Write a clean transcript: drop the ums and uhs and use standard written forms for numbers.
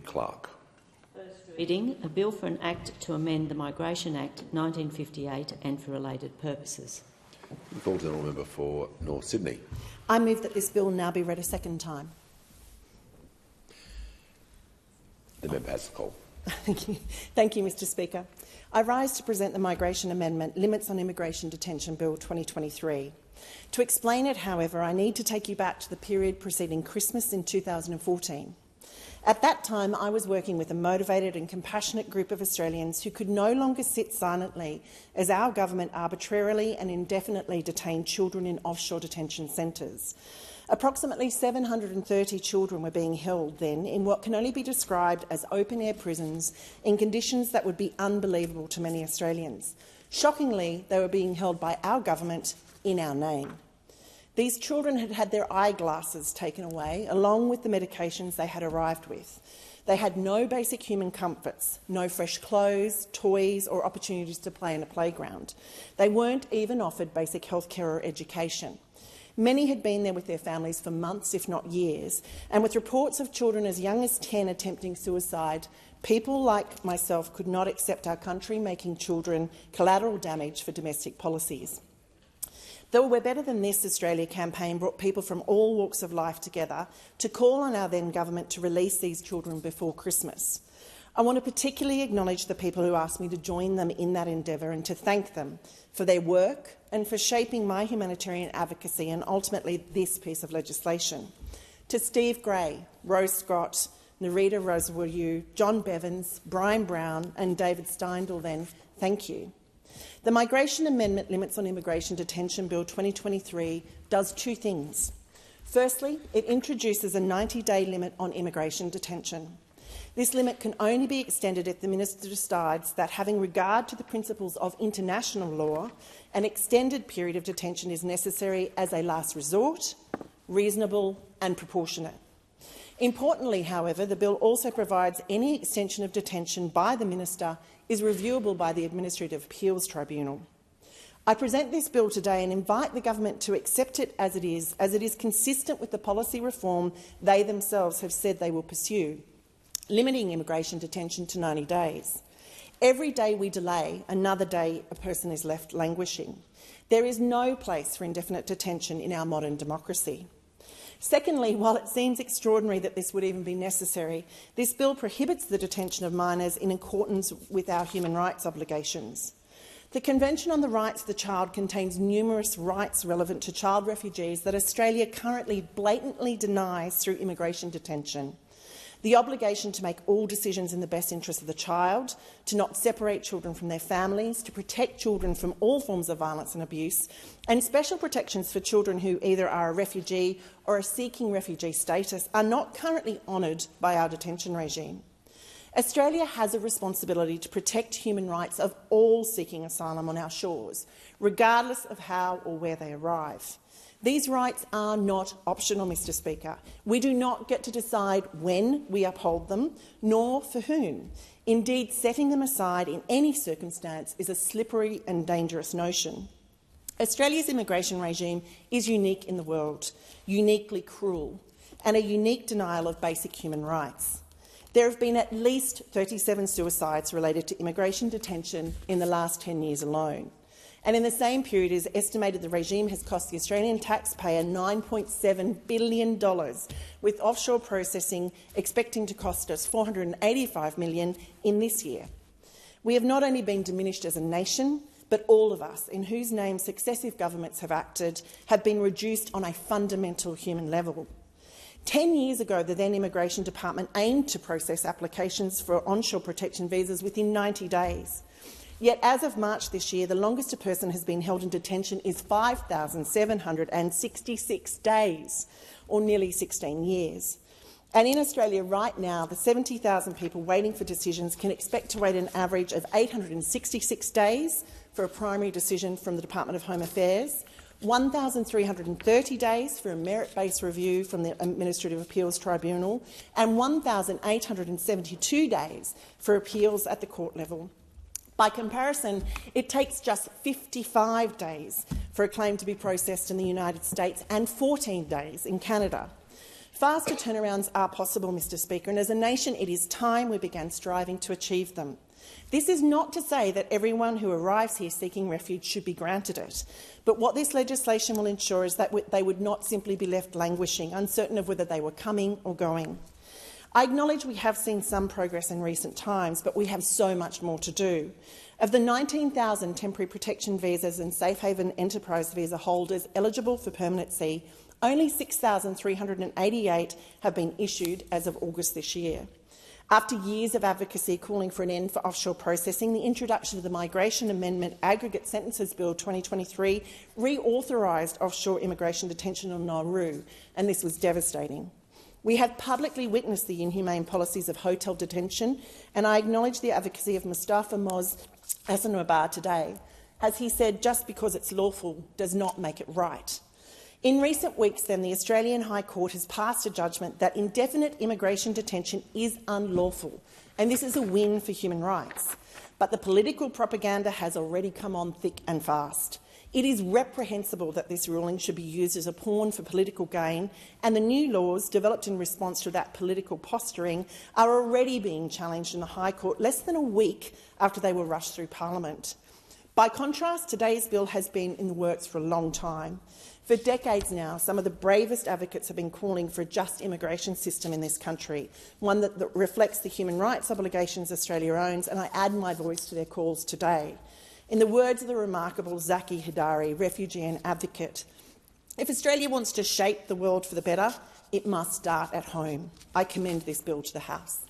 Clerk. First reading, a bill for an act to amend the Migration Act 1958 and for related purposes. The call to the member for North Sydney. I move that this bill now be read a second time. The member has the call. Thank you, Mr Speaker. I rise to present the Migration Amendment Limits on Immigration Detention Bill 2023. To explain it, however, I need to take you back to the period preceding Christmas in 2014. At that time, I was working with a motivated and compassionate group of Australians who could no longer sit silently as our government arbitrarily and indefinitely detained children in offshore detention centres. Approximately 730 children were being held then in what can only be described as open-air prisons in conditions that would be unbelievable to many Australians. Shockingly, they were being held by our government in our name. These children had had their eyeglasses taken away, along with the medications they had arrived with. They had no basic human comforts, no fresh clothes, toys or opportunities to play in a playground. They weren't even offered basic healthcare or education. Many had been there with their families for months, if not years, and with reports of children as young as 10 attempting suicide, people like myself could not accept our country making children collateral damage for domestic policies. The We're Better Than This Australia campaign brought people from all walks of life together to call on our then government to release these children before Christmas. I want to particularly acknowledge the people who asked me to join them in that endeavour and to thank them for their work and for shaping my humanitarian advocacy and ultimately this piece of legislation. To Steve Gray, Rose Scott, Narita Rosawayu, John Bevans, Brian Brown and David Steindl, then, thank you. The Migration Amendment Limits on Immigration Detention Bill 2023 does two things. Firstly, it introduces a 90-day limit on immigration detention. This limit can only be extended if the minister decides that, having regard to the principles of international law, an extended period of detention is necessary as a last resort, reasonable and proportionate. Importantly, however, the bill also provides any extension of detention by the minister is reviewable by the Administrative Appeals Tribunal. I present this bill today and invite the government to accept it as it is consistent with the policy reform they themselves have said they will pursue, limiting immigration detention to 90 days. Every day we delay, another day a person is left languishing. There is no place for indefinite detention in our modern democracy. Secondly, while it seems extraordinary that this would even be necessary, this bill prohibits the detention of minors in accordance with our human rights obligations. The Convention on the Rights of the Child contains numerous rights relevant to child refugees that Australia currently blatantly denies through immigration detention. The obligation to make all decisions in the best interest of the child, to not separate children from their families, to protect children from all forms of violence and abuse, and special protections for children who either are a refugee or are seeking refugee status are not currently honoured by our detention regime. Australia has a responsibility to protect human rights of all seeking asylum on our shores, regardless of how or where they arrive. These rights are not optional, Mr Speaker. We do not get to decide when we uphold them, nor for whom. Indeed, setting them aside in any circumstance is a slippery and dangerous notion. Australia's immigration regime is unique in the world, uniquely cruel, and a unique denial of basic human rights. There have been at least 37 suicides related to immigration detention in the last 10 years alone. And in the same period, it is estimated the regime has cost the Australian taxpayer $9.7 billion, with offshore processing expecting to cost us $485 million in this year. We have not only been diminished as a nation, but all of us, in whose name successive governments have acted, have been reduced on a fundamental human level. 10 years ago, the then Immigration Department aimed to process applications for onshore protection visas within 90 days. Yet, as of March this year, the longest a person has been held in detention is 5,766 days, or nearly 16 years. And in Australia right now, the 70,000 people waiting for decisions can expect to wait an average of 866 days for a primary decision from the Department of Home Affairs, 1,330 days for a merit-based review from the Administrative Appeals Tribunal, and 1,872 days for appeals at the court level. By comparison, it takes just 55 days for a claim to be processed in the United States and 14 days in Canada. Faster turnarounds are possible, Mr Speaker, and as a nation it is time we began striving to achieve them. This is not to say that everyone who arrives here seeking refuge should be granted it, but what this legislation will ensure is that they would not simply be left languishing, uncertain of whether they were coming or going. I acknowledge we have seen some progress in recent times, but we have so much more to do. Of the 19,000 temporary protection visas and safe haven enterprise visa holders eligible for permanency, only 6,388 have been issued as of August this year. After years of advocacy calling for an end for offshore processing, the introduction of the Migration Amendment Aggregate Sentences Bill 2023 reauthorised offshore immigration detention on Nauru, and this was devastating. We have publicly witnessed the inhumane policies of hotel detention, and I acknowledge the advocacy of Mustafa Moz Hassanabad today. As he said, just because it's lawful does not make it right. In recent weeks, then, the Australian High Court has passed a judgment that indefinite immigration detention is unlawful, and this is a win for human rights. But the political propaganda has already come on thick and fast. It is reprehensible that this ruling should be used as a pawn for political gain, and the new laws, developed in response to that political posturing, are already being challenged in the High Court less than a week after they were rushed through Parliament. By contrast, today's bill has been in the works for a long time. For decades now, some of the bravest advocates have been calling for a just immigration system in this country, one that reflects the human rights obligations Australia owns, and I add my voice to their calls today. In the words of the remarkable Zaki Hidari, refugee and advocate, if Australia wants to shape the world for the better, it must start at home. I commend this bill to the House.